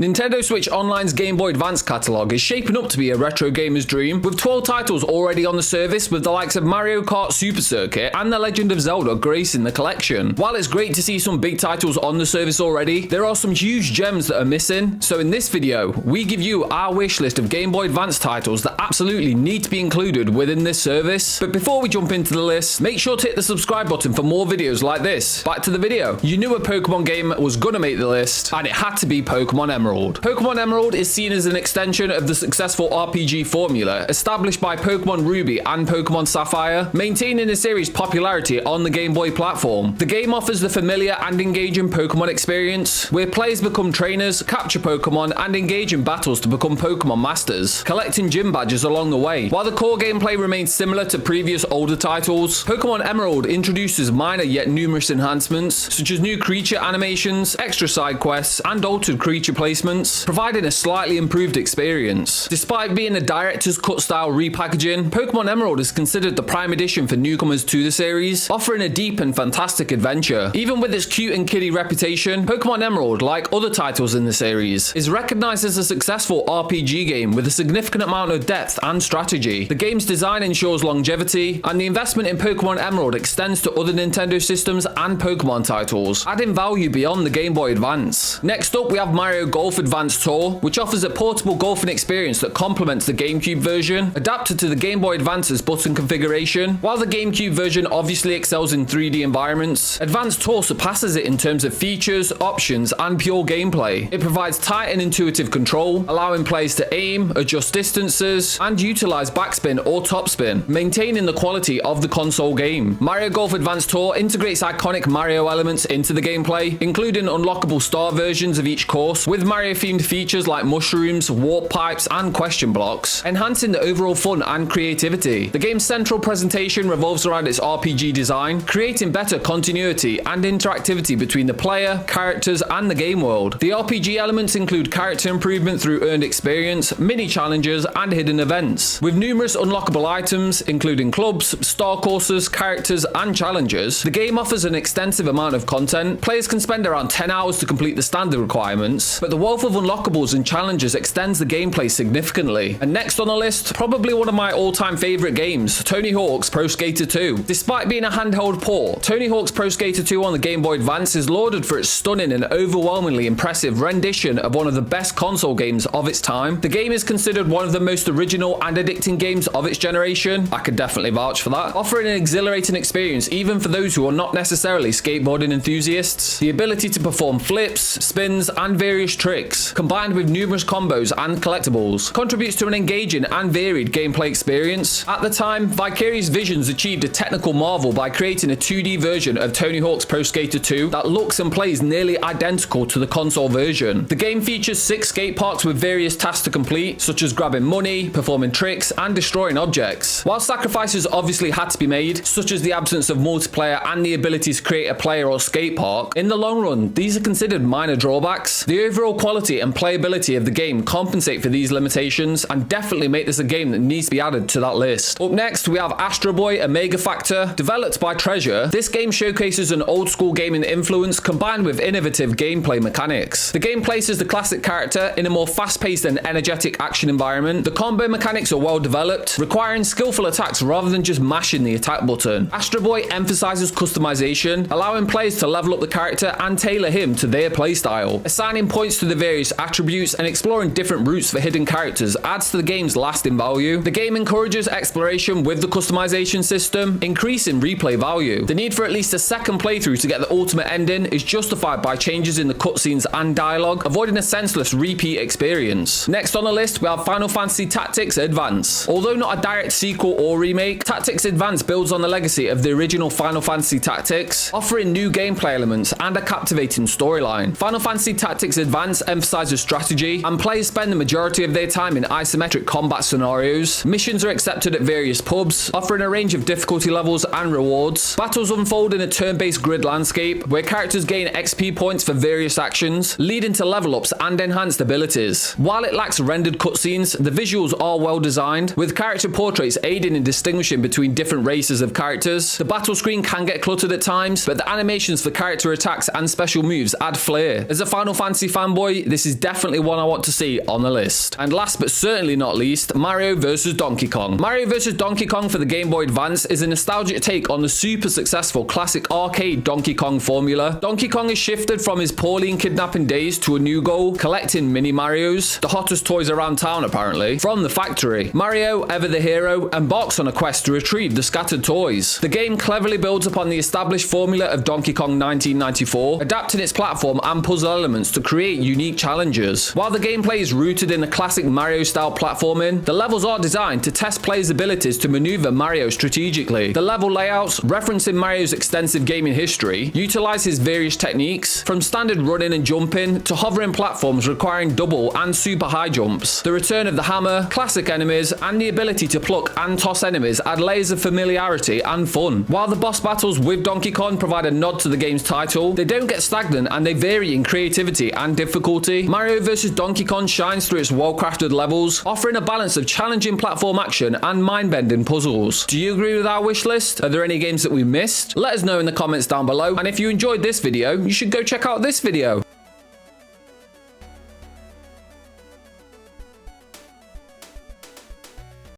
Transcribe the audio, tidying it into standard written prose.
Nintendo Switch Online's Game Boy Advance catalogue is shaping up to be a retro gamer's dream, with 12 titles already on the service, with the likes of Mario Kart Super Circuit and The Legend of Zelda gracing the collection. While it's great to see some big titles on the service already, there are some huge gems that are missing, so in this video, we give you our wish list of Game Boy Advance titles that absolutely need to be included within this service. But before we jump into the list, make sure to hit the subscribe button for more videos like this. Back to the video. You knew a Pokemon game was gonna make the list, and it had to be Pokemon Emerald. Pokemon Emerald is seen as an extension of the successful RPG formula established by Pokemon Ruby and Pokemon Sapphire, maintaining the series' popularity on the Game Boy platform. The game offers the familiar and engaging Pokemon experience, where players become trainers, capture Pokemon, and engage in battles to become Pokemon Masters, collecting gym badges along the way. While the core gameplay remains similar to previous older titles, Pokemon Emerald introduces minor yet numerous enhancements, such as new creature animations, extra side quests, and altered creature placements, providing a slightly improved experience. Despite being a director's cut style repackaging, Pokemon Emerald is considered the prime edition for newcomers to the series, offering a deep and fantastic adventure. Even with its cute and kiddie reputation, Pokemon Emerald, like other titles in the series, is recognized as a successful RPG game with a significant amount of depth and strategy. The game's design ensures longevity, and the investment in Pokemon Emerald extends to other Nintendo systems and Pokemon titles, adding value beyond the Game Boy Advance. Next up, we have Mario Golf Advance Tour, which offers a portable golfing experience that complements the GameCube version, adapted to the Game Boy Advance's button configuration. While the GameCube version obviously excels in 3D environments, Advance Tour surpasses it in terms of features, options, and pure gameplay. It provides tight and intuitive control, allowing players to aim, adjust distances, and utilize backspin or topspin, maintaining the quality of the console game. Mario Golf Advance Tour integrates iconic Mario elements into the gameplay, including unlockable star versions of each course, with Mario-themed features like mushrooms, warp pipes, and question blocks, enhancing the overall fun and creativity. The game's central presentation revolves around its RPG design, creating better continuity and interactivity between the player, characters, and the game world. The RPG elements include character improvement through earned experience, mini-challenges, and hidden events. With numerous unlockable items, including clubs, star courses, characters, and challenges, the game offers an extensive amount of content. Players can spend around 10 hours to complete the standard requirements, but the wealth of unlockables and challenges extends the gameplay significantly. And next on the list, probably one of my all-time favorite games, Tony Hawk's Pro Skater 2. Despite being a handheld port, Tony Hawk's Pro Skater 2 on the Game Boy Advance is lauded for its stunning and overwhelmingly impressive rendition of one of the best console games of its time. The game is considered one of the most original and addicting games of its generation. I could definitely vouch for that. Offering an exhilarating experience even for those who are not necessarily skateboarding enthusiasts. The ability to perform flips, spins, and various tricks, combined with numerous combos and collectibles, contributes to an engaging and varied gameplay experience. At the time, Vicarious Visions achieved a technical marvel by creating a 2D version of Tony Hawk's Pro Skater 2 that looks and plays nearly identical to the console version. The game features 6 skate parks with various tasks to complete, such as grabbing money, performing tricks, and destroying objects. While sacrifices obviously had to be made, such as the absence of multiplayer and the ability to create a player or skate park, in the long run, these are considered minor drawbacks. The overall quality and playability of the game compensate for these limitations and definitely make this a game that needs to be added to that list. Up next, we have Astro Boy: A Mega Factor. Developed by Treasure, this game showcases an old school gaming influence combined with innovative gameplay mechanics. The game places the classic character in a more fast-paced and energetic action environment. The combo mechanics are well developed, requiring skillful attacks rather than just mashing the attack button. Astro Boy emphasizes customization, allowing players to level up the character and tailor him to their playstyle. Assigning points to the various attributes and exploring different routes for hidden characters adds to the game's lasting value. The game encourages exploration with the customization system, increasing replay value. The need for at least a second playthrough to get the ultimate ending is justified by changes in the cutscenes and dialogue, avoiding a senseless repeat experience. Next on the list, we have Final Fantasy Tactics Advance. Although not a direct sequel or remake, Tactics Advance builds on the legacy of the original Final Fantasy Tactics, offering new gameplay elements and a captivating storyline. Final Fantasy Tactics Advance emphasizes strategy, and players spend the majority of their time in isometric combat scenarios. Missions are accepted at various pubs, offering a range of difficulty levels and rewards. Battles unfold in a turn-based grid landscape, where characters gain XP points for various actions, leading to level ups and enhanced abilities. While it lacks rendered cutscenes, the visuals are well designed, with character portraits aiding in distinguishing between different races of characters. The battle screen can get cluttered at times, but the animations for character attacks and special moves add flair. As a Final Fantasy fanboy, boy, this is definitely one I want to see on the list. And last but certainly not least, Mario vs. Donkey Kong. Mario vs. Donkey Kong for the Game Boy Advance is a nostalgic take on the super successful classic arcade Donkey Kong formula. Donkey Kong has shifted from his Pauline kidnapping days to a new goal, collecting mini Marios, the hottest toys around town apparently, from the factory. Mario, ever the hero, embarks on a quest to retrieve the scattered toys. The game cleverly builds upon the established formula of Donkey Kong 1994, adapting its platform and puzzle elements to create unique challenges. While the gameplay is rooted in the classic Mario-style platforming, the levels are designed to test players' abilities to maneuver Mario strategically. The level layouts, referencing Mario's extensive gaming history, utilize his various techniques, from standard running and jumping to hovering platforms requiring double and super high jumps. The return of the hammer, classic enemies, and the ability to pluck and toss enemies add layers of familiarity and fun. While the boss battles with Donkey Kong provide a nod to the game's title, they don't get stagnant and they vary in creativity and difficulty. Mario vs. Donkey Kong shines through its well-crafted levels, offering a balance of challenging platform action and mind-bending puzzles. Do you agree with our wish list? Are there any games that we missed? Let us know in the comments down below, and if you enjoyed this video, you should go check out this video.